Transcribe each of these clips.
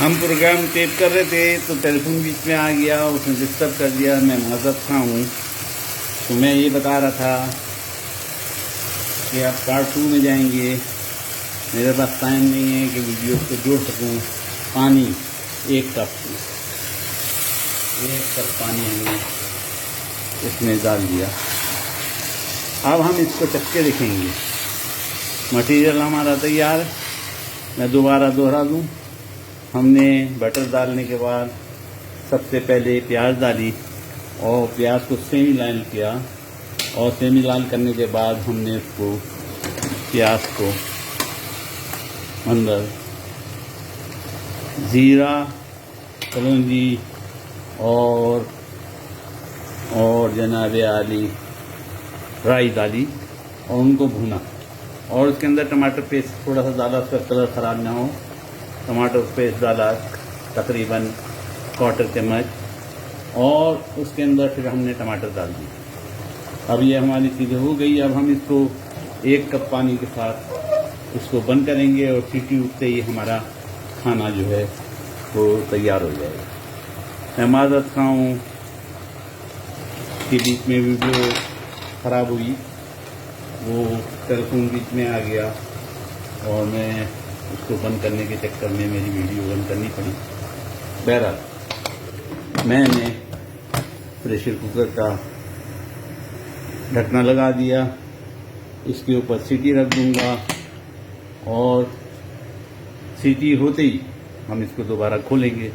हम programme tape कर रहे थे तो टेलीफोन बीच में आ गया, उसने डिस्टर्ब कर दिया। मैं माज़रत खा हूँ। तो मैं ये बता रहा था कि आप पार्ट 2 में जाएंगे। मेरे पास टाइम नहीं है कि वीडियो को जोड़ सकूँ। पानी 1 कप पानी हमने इसमें डाल दिया। अब हम इसको चक्के देखेंगे। मटीरियल हमारा तैयार। मैं दोबारा दोहरा दूँ। हमने बटर डालने के बाद सबसे पहले प्याज डाली और प्याज को सेमी लाल किया, और सेमी लाल करने के बाद हमने उसको प्याज को अंदर ज़ीरा, कलौंजी और जनाब आली राई डाली और उनको भुना। और उसके अंदर टमाटर पेस्ट थोड़ा सा डाला, उसका कलर ख़राब ना हो। टमाटर पेस्ट डाला तकरीबन 1/4 चम्मच, और उसके अंदर फिर हमने टमाटर डाल दिए। अब ये हमारी चीज़ें हो गई। अब हम इसको 1 कप पानी के साथ इसको बंद करेंगे और सीटी उठते ही हमारा खाना जो है वो तैयार हो जाएगा। मैं माज़रत खाऊँ के बीच में वीडियो ख़राब हुई, वो टेलीफोन बीच में आ गया और मैं उसको बंद करने के चक्कर में मेरी वीडियो बंद करनी पड़ी। बहरहाल मैंने प्रेशर कुकर का ढक्कना लगा दिया। इसके ऊपर सीटी रख दूंगा और सीटी होते ही हम इसको दोबारा खोलेंगे।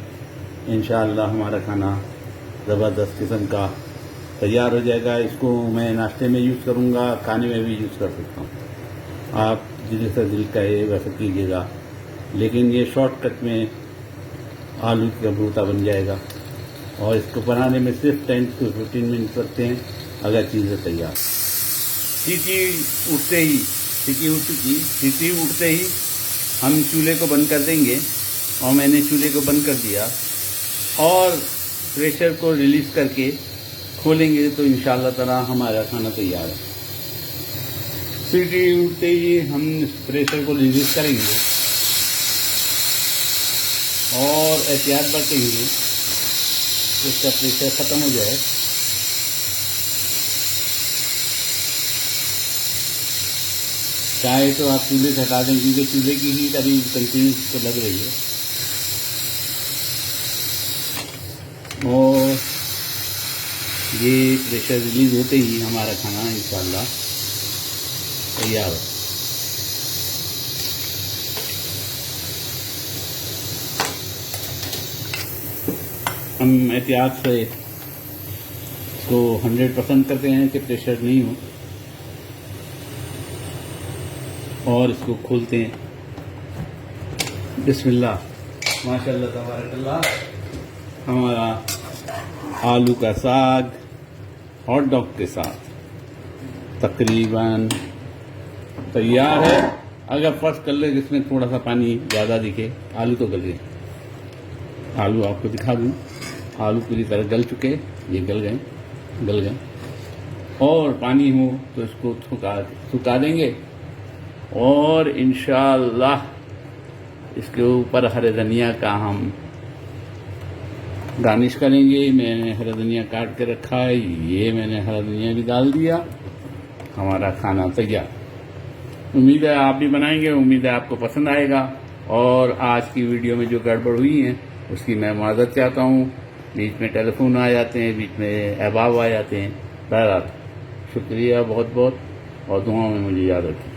इंशाअल्लाह हमारा खाना ज़बरदस्त किस्म का तैयार हो जाएगा। इसको मैं नाश्ते में यूज़ करूंगा, खाने में भी यूज़ कर सकता हूँ। आप जैसा दिल कहे वैसा कीजिएगा, लेकिन ये शॉर्टकट में आलू का भरता बन जाएगा और इसको बनाने में सिर्फ 10 से 15 मिनट लगते हैं अगर चीज़ें तैयार। सीटी उठते ही हम चूल्हे को बंद कर देंगे। और मैंने चूल्हे को बंद कर दिया और प्रेशर को रिलीज़ करके खोलेंगे तो इंशाअल्लाह ताला हमारा खाना तैयार है। सीटी उठते ही हम प्रेशर को रिलीज़ करेंगे और एहतियात बरतेंगे इसका प्रेशर ख़त्म हो जाए। चाहे तो आप चूल्हे से हटा दें, क्योंकि चूल्हे की हीट अभी कंटिन्यूस को लग रही है। और ये प्रेशर रिलीज़ होते ही हमारा खाना इंशाअल्लाह तैयार हो। हम एहतियात से इसको 100% करते हैं कि प्रेशर नहीं हो, और इसको खोलते हैं। बिस्मिल्लाह, माशाअल्लाह तबारकल्लाह। हमारा आलू का साग हॉट डॉग के साथ तकरीबन तैयार है। अगर फर्स्ट कर ले जिसमें थोड़ा सा पानी ज़्यादा दिखे, आलू तो गल गए। आलू आपको दिखा दूँ, आलू पूरी तरह गल चुके, ये गल गए। और पानी हो तो इसको सुखा देंगे और इंशाअल्लाह इसके ऊपर हरे धनिया का हम गार्निश करेंगे। मैंने हरा धनिया काट के रखा है, ये मैंने हरा धनिया भी डाल दिया। हमारा खाना तैयार। उम्मीद है आप भी बनाएंगे, उम्मीद है आपको पसंद आएगा। और आज की वीडियो में जो गड़बड़ हुई है उसकी मैं माज़रत चाहता हूँ। बीच में टेलीफोन आ जाते हैं, बीच में अहबाब आ जाते हैं। बहरहाल शुक्रिया बहुत बहुत, और दुआओं में मुझे याद रखें।